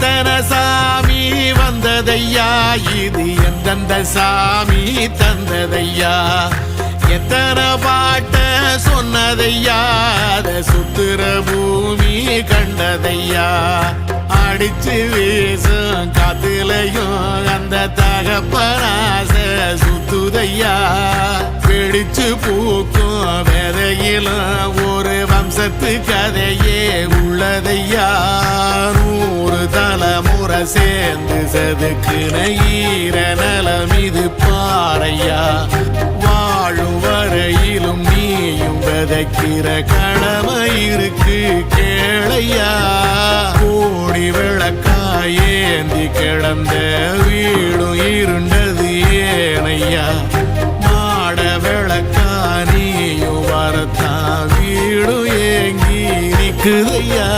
எத்தனை சாமி வந்ததையா, இது எந்தெந்த சாமி தந்ததையா, எத்தனை பாட்ட சொன்னதையா, அத சுத்துற பூமி கண்டதையா, அடிச்சு வீசும் காத்துலையும் அந்த தகப்பனாச சுத்துதையா, பிடிச்சு பூக்கும் விதையிலும் ஒரு வம்சத்து கதையே உள்ளதையா, 100 தலைமுறை சேர்ந்து செதுக்குன ஈர நலம் இது பாறையா, வாழும் வரையிலும் நீயும் விதைக்கிற கடமை இருக்கு கேளையா, கோடி விளக்காயேந்தி கிடந்த வீடும் இருண்டது ஏனையா, மாட விளக்கா நீயும் வரத்தான் வீடும் ஏங்கி நிக்குதையா.